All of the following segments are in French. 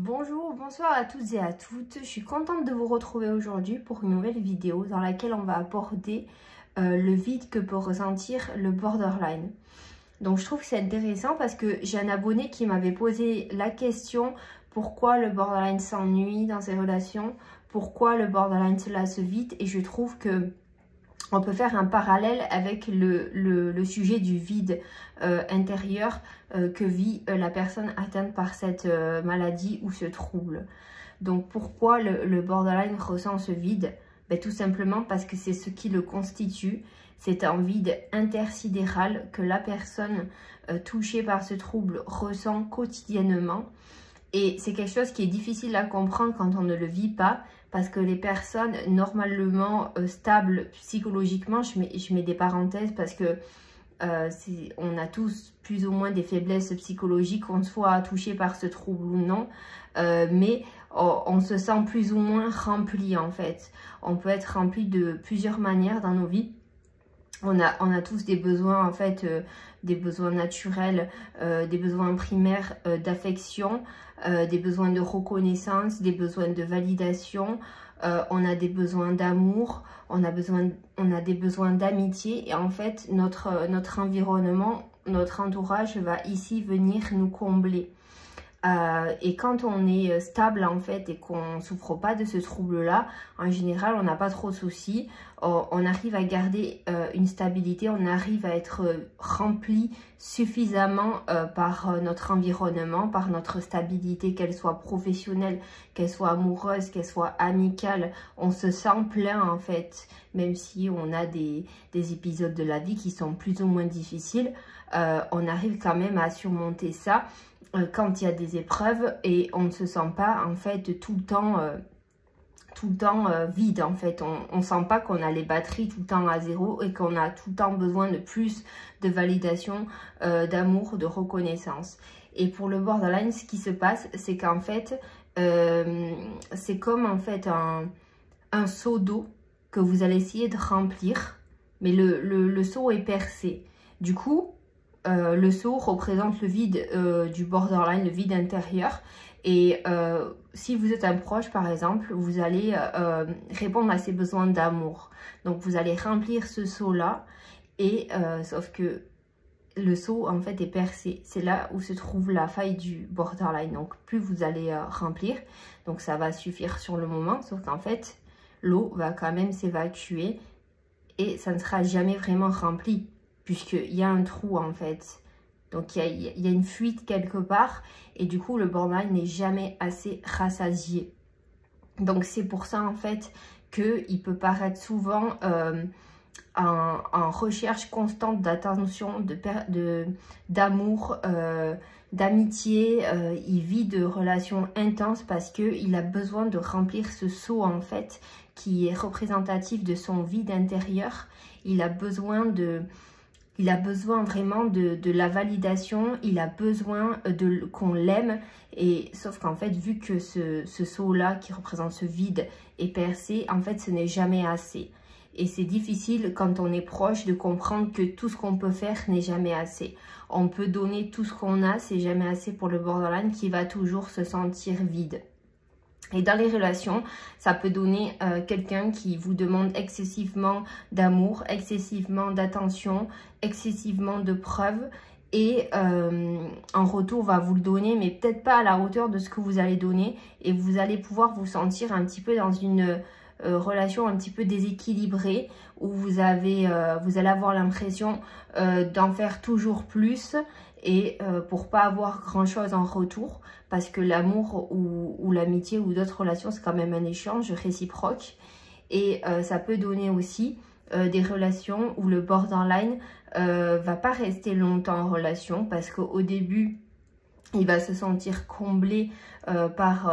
Bonjour, bonsoir à toutes et à toutes. Je suis contente de vous retrouver aujourd'hui pour une nouvelle vidéo dans laquelle on va aborder le vide que peut ressentir le borderline. Donc je trouve que c'est intéressant parce que j'ai un abonné qui m'avait posé la question pourquoi le borderline s'ennuie dans ses relations, pourquoi le borderline se lasse vite, et je trouve que on peut faire un parallèle avec le sujet du vide intérieur que vit la personne atteinte par cette maladie ou ce trouble. Donc pourquoi le borderline ressent ce vide? Tout simplement parce que c'est ce qui le constitue. C'est un vide intersidéral que la personne touchée par ce trouble ressent quotidiennement. Et c'est quelque chose qui est difficile à comprendre quand on ne le vit pas, parce que les personnes normalement stables psychologiquement, je mets des parenthèses parce que on a tous plus ou moins des faiblesses psychologiques, qu'on soit touché par ce trouble ou non, mais on se sent plus ou moins rempli en fait. On peut être rempli de plusieurs manières dans nos vies. On a tous des besoins en fait, des besoins naturels, des besoins primaires d'affection, des besoins de reconnaissance, des besoins de validation, on a des besoins d'amour, on a des besoins d'amitié, et en fait notre environnement, notre entourage va ici venir nous combler. Et quand on est stable en fait et qu'on ne souffre pas de ce trouble-là, en général on n'a pas trop de soucis, on arrive à garder une stabilité, on arrive à être rempli suffisamment par notre environnement, par notre stabilité, qu'elle soit professionnelle, qu'elle soit amoureuse, qu'elle soit amicale. On se sent plein en fait, même si on a des épisodes de la vie qui sont plus ou moins difficiles, on arrive quand même à surmonter ça quand il y a des épreuves, et on ne se sent pas en fait tout le temps vide en fait. On ne sent pas qu'on a les batteries tout le temps à zéro et qu'on a tout le temps besoin de plus de validation, d'amour, de reconnaissance. Et pour le borderline, ce qui se passe, c'est qu'en fait c'est comme en fait un seau d'eau que vous allez essayer de remplir, mais le seau est percé. Du coup le seau représente le vide du borderline, le vide intérieur. Et si vous êtes un proche par exemple, vous allez répondre à ses besoins d'amour. Donc vous allez remplir ce seau là, et sauf que le seau en fait est percé. C'est là où se trouve la faille du borderline. Donc plus vous allez remplir, donc ça va suffire sur le moment, sauf qu'en fait l'eau va quand même s'évacuer et ça ne sera jamais vraiment rempli, puisqu'il y a un trou en fait. Donc il y a une fuite quelque part, et du coup le borderline n'est jamais assez rassasié. Donc c'est pour ça en fait qu'il peut paraître souvent en recherche constante d'attention, d'amour, d'amitié. Il vit de relations intenses parce qu'il a besoin de remplir ce seau en fait qui est représentatif de son vide intérieur. Il a besoin vraiment de la validation, il a besoin qu'on l'aime, et sauf qu'en fait vu que ce seau-là qui représente ce vide est percé, en fait ce n'est jamais assez. Et c'est difficile quand on est proche de comprendre que tout ce qu'on peut faire n'est jamais assez. On peut donner tout ce qu'on a, c'est jamais assez pour le borderline qui va toujours se sentir vide. Et dans les relations, ça peut donner quelqu'un qui vous demande excessivement d'amour, excessivement d'attention, excessivement de preuves, et en retour va vous le donner, mais peut-être pas à la hauteur de ce que vous allez donner, et vous allez pouvoir vous sentir un petit peu dans une relation un petit peu déséquilibrée, où vous allez avoir l'impression d'en faire toujours plus, et pour pas avoir grand chose en retour, parce que l'amour ou l'amitié ou d'autres relations, c'est quand même un échange réciproque. Et ça peut donner aussi des relations où le borderline va pas rester longtemps en relation, parce qu'au début il va se sentir comblé par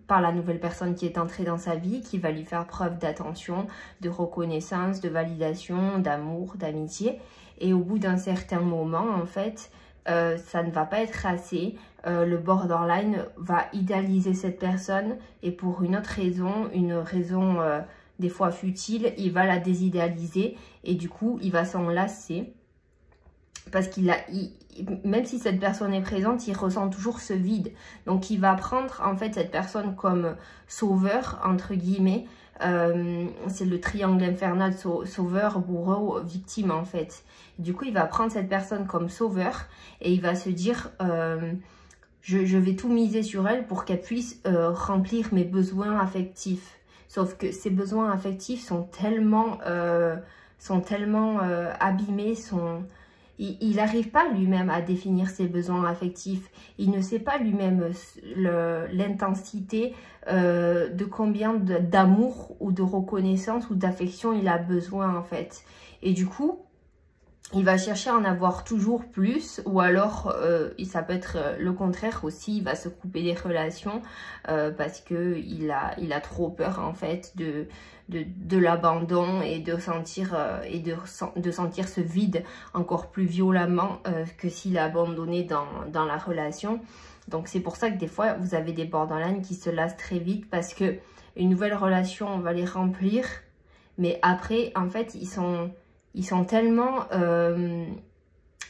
la nouvelle personne qui est entrée dans sa vie, qui va lui faire preuve d'attention, de reconnaissance, de validation, d'amour, d'amitié. Et au bout d'un certain moment, en fait, ça ne va pas être assez. Le borderline va idéaliser cette personne, et pour une autre raison, des fois futile, il va la désidéaliser, et du coup il va s'en lasser. parce même si cette personne est présente, il ressent toujours ce vide. Donc il va prendre en fait cette personne comme sauveur, entre guillemets. C'est le triangle infernal, sauveur, bourreau, victime en fait. Du coup, il va prendre cette personne comme sauveur et il va se dire je vais tout miser sur elle pour qu'elle puisse remplir mes besoins affectifs. Sauf que ces besoins affectifs sont tellement abîmés, il n'arrive pas lui-même à définir ses besoins affectifs. Il ne sait pas lui-même l'intensité de combien d'amour ou de reconnaissance ou d'affection il a besoin en fait. Et du coup, il va chercher à en avoir toujours plus, ou alors ça peut être le contraire aussi, il va se couper des relations parce que il a trop peur en fait de l'abandon et de sentir ce vide encore plus violemment que s'il est abandonné dans la relation. Donc c'est pour ça que des fois vous avez des borderline qui se lassent très vite parce que une nouvelle relation va les remplir, mais après en fait ils sont tellement,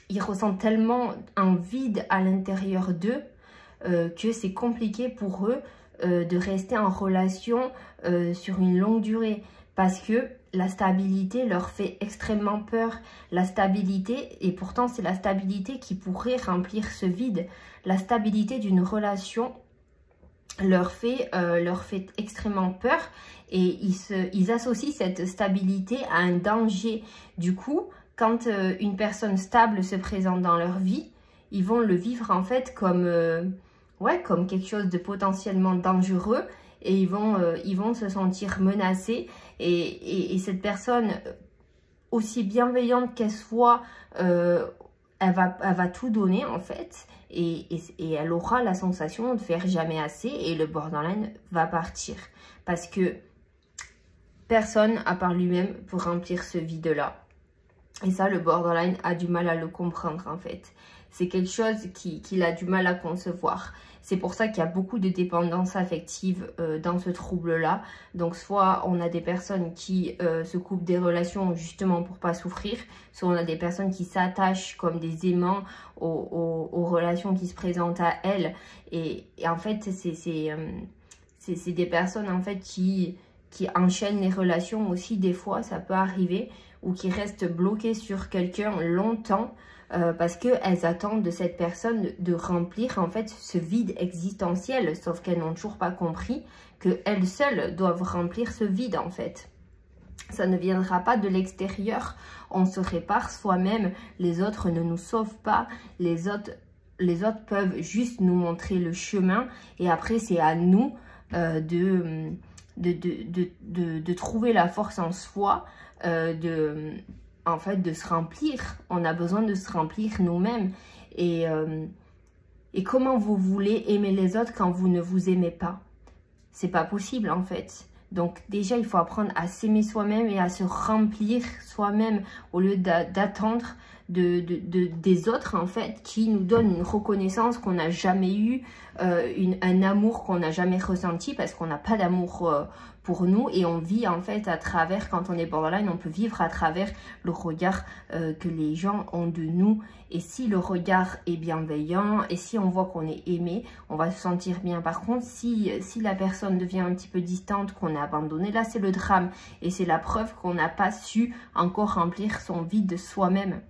ils ressentent tellement un vide à l'intérieur d'eux que c'est compliqué pour eux de rester en relation sur une longue durée. Parce que la stabilité leur fait extrêmement peur. La stabilité, et pourtant c'est la stabilité qui pourrait remplir ce vide. La stabilité d'une relation leur fait extrêmement peur et ils associent cette stabilité à un danger. Du coup, quand une personne stable se présente dans leur vie, ils vont le vivre en fait comme quelque chose de potentiellement dangereux et ils vont se sentir menacés et cette personne, aussi bienveillante qu'elle soit, elle va tout donner en fait et elle aura la sensation de faire jamais assez et le borderline va partir parce que personne à part lui-même pour remplir ce vide-là. Et ça, le borderline a du mal à le comprendre en fait. C'est quelque chose qu'il a du mal à concevoir. C'est pour ça qu'il y a beaucoup de dépendance affective dans ce trouble-là. Donc soit on a des personnes qui se coupent des relations justement pour pas souffrir, soit on a des personnes qui s'attachent comme des aimants aux relations qui se présentent à elles. Et en fait, c'est des personnes en fait qui enchaînent les relations aussi, des fois, ça peut arriver, ou qui restent bloquées sur quelqu'un longtemps parce qu'elles attendent de cette personne de remplir en fait ce vide existentiel, sauf qu'elles n'ont toujours pas compris qu'elles seules doivent remplir ce vide en fait. Ça ne viendra pas de l'extérieur, on se répare soi-même, les autres ne nous sauvent pas, les autres peuvent juste nous montrer le chemin et après c'est à nous de trouver la force en soi, en fait de se remplir. On a besoin de se remplir nous-mêmes et comment vous voulez aimer les autres quand vous ne vous aimez pas? C'est pas possible en fait. Donc déjà il faut apprendre à s'aimer soi-même et à se remplir soi-même au lieu d'attendre des autres en fait qui nous donnent une reconnaissance qu'on n'a jamais eue, un amour qu'on n'a jamais ressenti parce qu'on n'a pas d'amour pour nous et on vit en fait à travers, quand on est borderline, on peut vivre à travers le regard que les gens ont de nous. Et si le regard est bienveillant et si on voit qu'on est aimé, on va se sentir bien. Par contre, si la personne devient un petit peu distante, qu'on a abandonné, là c'est le drame et c'est la preuve qu'on n'a pas su encore remplir son vide de soi-même.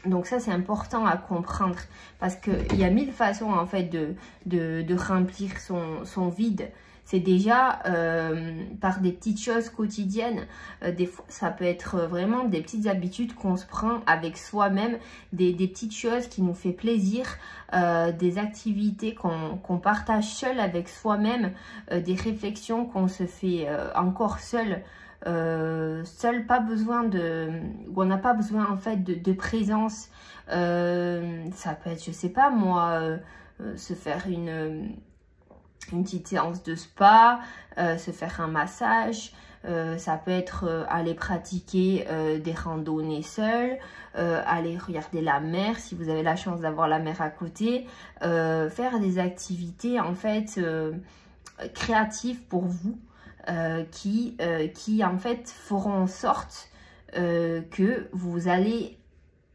Donc ça c'est important à comprendre parce qu'il y a 1000 façons en fait de remplir son vide. C'est déjà par des petites choses quotidiennes. Des fois, ça peut être vraiment des petites habitudes qu'on se prend avec soi-même, des petites choses qui nous fait plaisir, des activités qu'on partage seul avec soi-même, des réflexions qu'on se fait encore seul. Pas besoin où on n'a pas besoin en fait de présence. Ça peut être, je sais pas moi, se faire une petite séance de spa, se faire un massage, ça peut être aller pratiquer des randonnées seules, aller regarder la mer si vous avez la chance d'avoir la mer à côté, faire des activités en fait créatives pour vous qui en fait feront en sorte que vous allez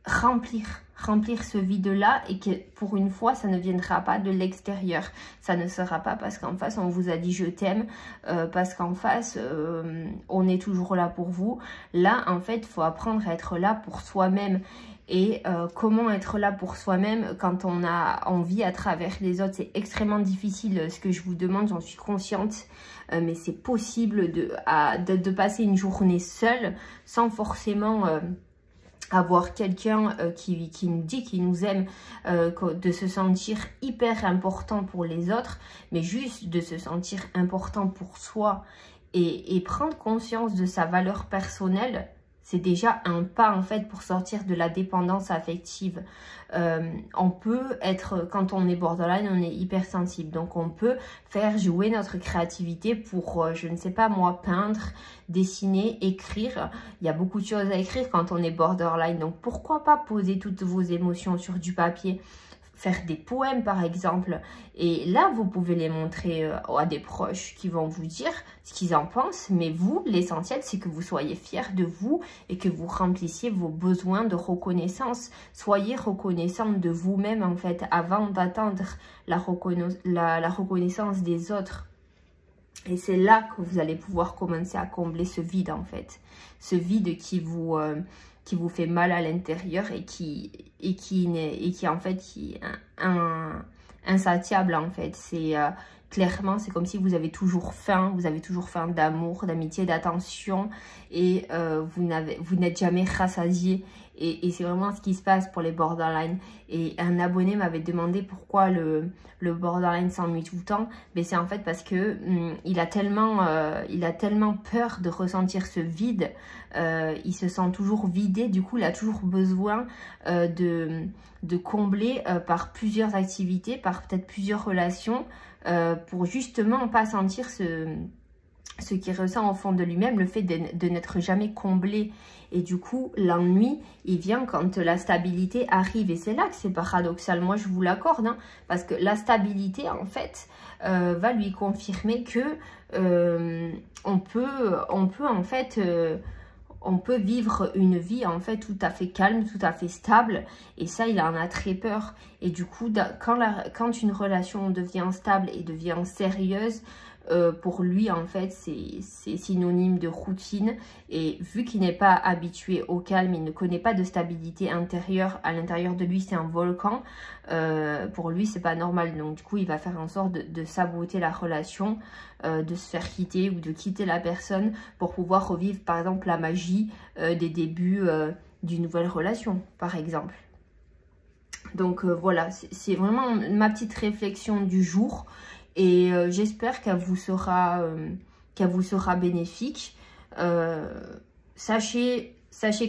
remplir ce vide-là, et que pour une fois, ça ne viendra pas de l'extérieur. Ça ne sera pas parce qu'en face, on vous a dit je t'aime, parce qu'en face, on est toujours là pour vous. Là, en fait, il faut apprendre à être là pour soi-même. Et comment être là pour soi-même quand on a envie à travers les autres, c'est extrêmement difficile ce que je vous demande, j'en suis consciente, mais c'est possible de passer une journée seule sans forcément avoir quelqu'un qui nous dit qu'il nous aime, de se sentir hyper important pour les autres, mais juste de se sentir important pour soi et prendre conscience de sa valeur personnelle. C'est déjà un pas en fait pour sortir de la dépendance affective. On peut être, quand on est borderline, on est hypersensible. Donc on peut faire jouer notre créativité pour, je ne sais pas moi, peindre, dessiner, écrire. Il y a beaucoup de choses à écrire quand on est borderline. Donc pourquoi pas poser toutes vos émotions sur du papier? Faire des poèmes par exemple, et là vous pouvez les montrer à des proches qui vont vous dire ce qu'ils en pensent, mais vous, l'essentiel c'est que vous soyez fiers de vous et que vous remplissiez vos besoins de reconnaissance. Soyez reconnaissante de vous-même en fait avant d'attendre la reconnaissance des autres. Et c'est là que vous allez pouvoir commencer à combler ce vide en fait, ce vide qui vous fait mal à l'intérieur et qui en fait qui est insatiable en fait. C'est clairement, c'est comme si vous avez toujours faim d'amour, d'amitié, d'attention, et vous n'êtes jamais rassasié. Et c'est vraiment ce qui se passe pour les borderline. Et un abonné m'avait demandé pourquoi le borderline s'ennuie tout le temps. Mais c'est en fait parce que il a tellement peur de ressentir ce vide. Il se sent toujours vidé. Du coup, il a toujours besoin de combler par plusieurs activités, par peut-être plusieurs relations, pour justement pas sentir ce qu'il ressent au fond de lui-même, le fait de n'être jamais comblé. Et du coup, l'ennui, il vient quand la stabilité arrive. Et c'est là que c'est paradoxal, moi je vous l'accorde, hein, parce que la stabilité, en fait, va lui confirmer que on peut vivre une vie en fait tout à fait calme, tout à fait stable, et ça il en a très peur. Et du coup quand une relation devient stable et devient sérieuse, pour lui en fait c'est synonyme de routine, et vu qu'il n'est pas habitué au calme, il ne connaît pas de stabilité intérieure, à l'intérieur de lui c'est un volcan, pour lui c'est pas normal. Donc du coup il va faire en sorte de saboter la relation, de se faire quitter ou de quitter la personne pour pouvoir revivre par exemple la magie des débuts d'une nouvelle relation par exemple. Donc voilà, c'est vraiment ma petite réflexion du jour. Et j'espère qu'elle vous sera bénéfique. Sachez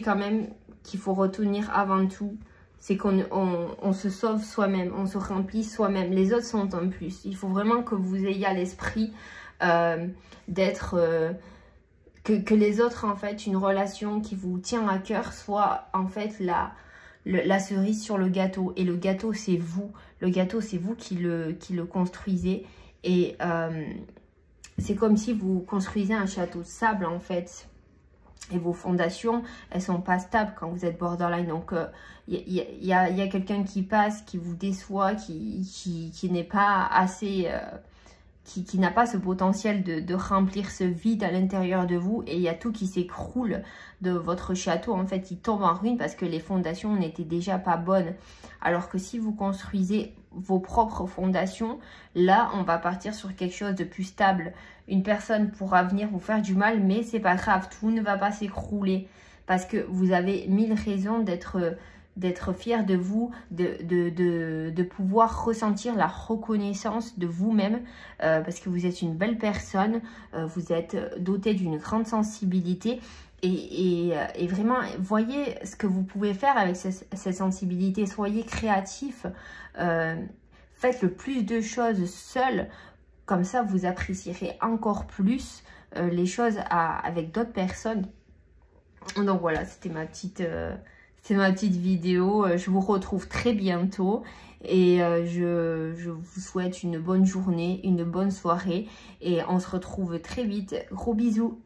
quand même qu'il faut retenir avant tout, c'est qu'on se sauve soi-même, on se remplit soi-même. Les autres sont un plus. Il faut vraiment que vous ayez à l'esprit d'être... que les autres, en fait, une relation qui vous tient à cœur soit en fait la cerise sur le gâteau. Et le gâteau, c'est vous. Le gâteau, c'est vous qui le construisez. Et c'est comme si vous construisez un château de sable, en fait. Et vos fondations, elles sont pas stables quand vous êtes borderline. Donc, il y a quelqu'un qui passe, qui vous déçoit, qui n'est pas assez... qui n'a pas ce potentiel de remplir ce vide à l'intérieur de vous, et il y a tout qui s'écroule de votre château, en fait il tombe en ruine parce que les fondations n'étaient déjà pas bonnes. Alors que si vous construisez vos propres fondations, là on va partir sur quelque chose de plus stable. Une personne pourra venir vous faire du mal, mais c'est pas grave, tout ne va pas s'écrouler parce que vous avez 1000 raisons d'être fier de vous, de pouvoir ressentir la reconnaissance de vous-même, parce que vous êtes une belle personne, vous êtes doté d'une grande sensibilité, et vraiment, voyez ce que vous pouvez faire avec cette sensibilité, soyez créatif, faites le plus de choses seul, comme ça vous apprécierez encore plus les choses avec d'autres personnes. Donc voilà, c'était ma petite vidéo. Je vous retrouve très bientôt et je vous souhaite une bonne journée, une bonne soirée et on se retrouve très vite. Gros bisous!